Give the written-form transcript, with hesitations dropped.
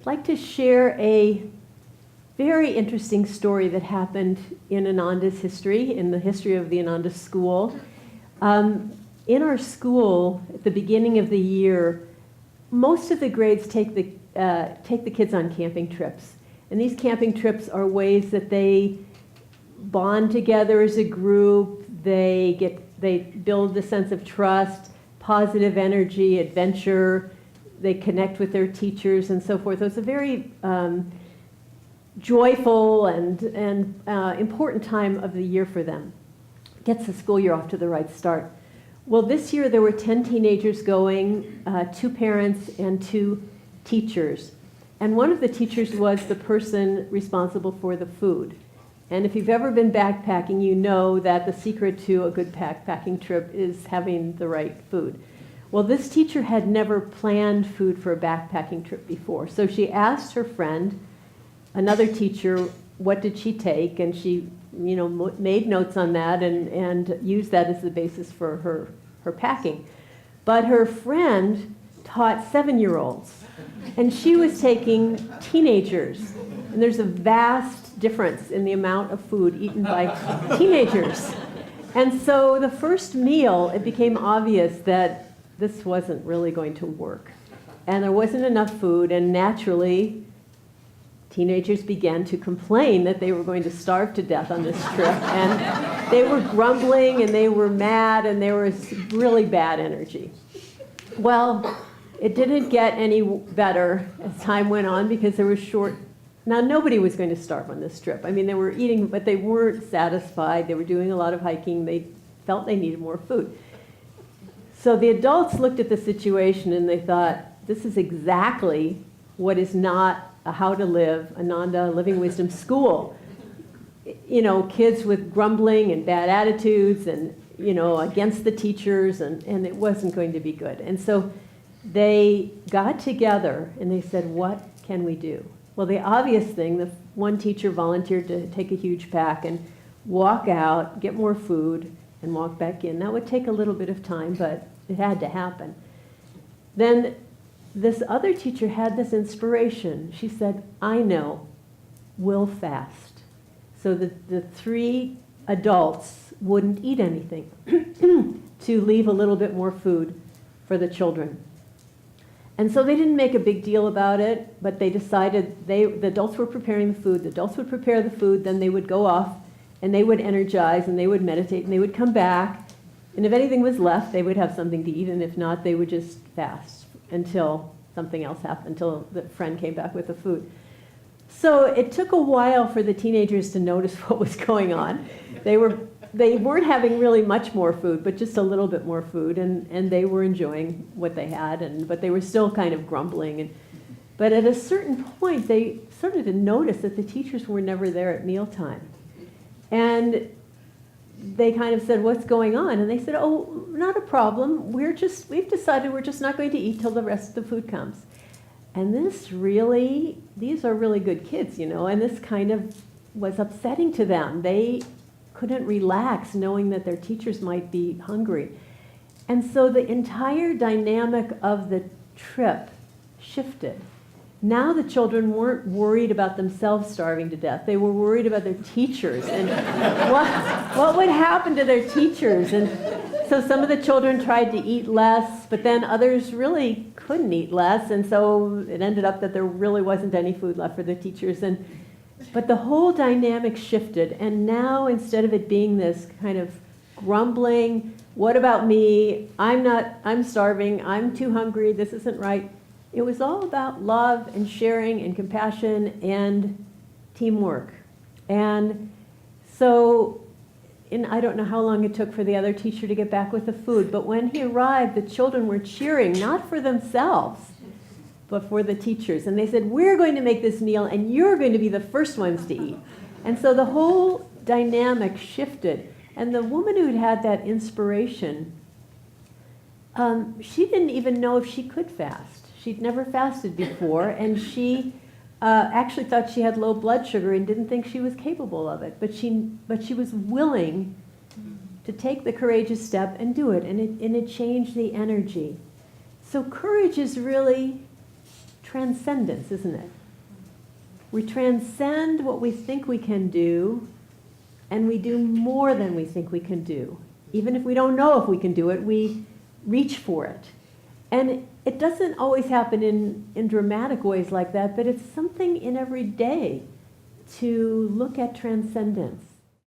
I'd like to share a very interesting story that happened in Ananda's history, in the history of the Ananda school. In our school, at the beginning of the year, most of the grades take the kids on camping trips. And these camping trips are ways that they bond together as a group, they build a sense of trust, positive energy, adventure, they connect with their teachers and so forth. So it's a very joyful and important time of the year for them. Gets the school year off to the right start. Well, this year there were 10 teenagers going, 2 parents and 2 teachers. And one of the teachers was the person responsible for the food. And if you've ever been backpacking, you know that the secret to a good backpacking trip is having the right food. Well, this teacher had never planned food for a backpacking trip before. So she asked her friend, another teacher, what did she take? And she, made notes on that and used that as the basis for her packing. But her friend taught 7-year-olds, and she was taking teenagers. And there's a vast difference in the amount of food eaten by teenagers. And so the first meal, it became obvious that this wasn't really going to work. And there wasn't enough food, and naturally, teenagers began to complain that they were going to starve to death on this trip. And they were grumbling, and they were mad, and there was really bad energy. Well, it didn't get any better as time went on because there was Now, nobody was going to starve on this trip. I mean, they were eating, but they weren't satisfied. They were doing a lot of hiking. They felt they needed more food. So the adults looked at the situation and they thought, this is exactly what is not a How to Live, Ananda Living Wisdom school. Kids with grumbling and bad attitudes and, against the teachers, and it wasn't going to be good. And so they got together and they said, what can we do? Well, the obvious thing, the one teacher volunteered to take a huge pack and walk out, get more food, and walk back in. That would take a little bit of time, but it had to happen. Then this other teacher had this inspiration. She said, I know, we'll fast. So the 3 adults wouldn't eat anything to leave a little bit more food for the children. And so they didn't make a big deal about it, but they decided the adults were preparing the food. The adults would prepare the food, then they would go off, and they would energize, and they would meditate, and they would come back. And if anything was left, they would have something to eat, and if not, they would just fast until something else happened, until the friend came back with the food. So it took a while for the teenagers to notice what was going on. They weren't having really much more food, but just a little bit more food, and they were enjoying what they had, but they were still kind of grumbling. But at a certain point, they started to notice that the teachers were never there at mealtime. And they kind of said, what's going on? And they said, oh, not a problem. We've decided we're just not going to eat till the rest of the food comes. And these are really good kids, and this kind of was upsetting to them. They couldn't relax knowing that their teachers might be hungry. And so the entire dynamic of the trip shifted. Now the children weren't worried about themselves starving to death. They were worried about their teachers and what would happen to their teachers. And so some of the children tried to eat less, but then others really couldn't eat less. And so it ended up that there really wasn't any food left for the teachers. But the whole dynamic shifted. And now instead of it being this kind of grumbling, what about me? I'm starving. I'm too hungry. This isn't right. It was all about love and sharing and compassion and teamwork. And so, I don't know how long it took for the other teacher to get back with the food, but when he arrived, the children were cheering, not for themselves, but for the teachers. And they said, we're going to make this meal, and you're going to be the first ones to eat. And so the whole dynamic shifted. And the woman who'd had that inspiration, she didn't even know if she could fast. She'd never fasted before, and she actually thought she had low blood sugar and didn't think she was capable of it. But she was willing to take the courageous step and do it, and it changed the energy. So courage is really transcendence, isn't it? We transcend what we think we can do, and we do more than we think we can do. Even if we don't know if we can do it, we reach for it. And it doesn't always happen in dramatic ways like that, but it's something in every day to look at transcendence.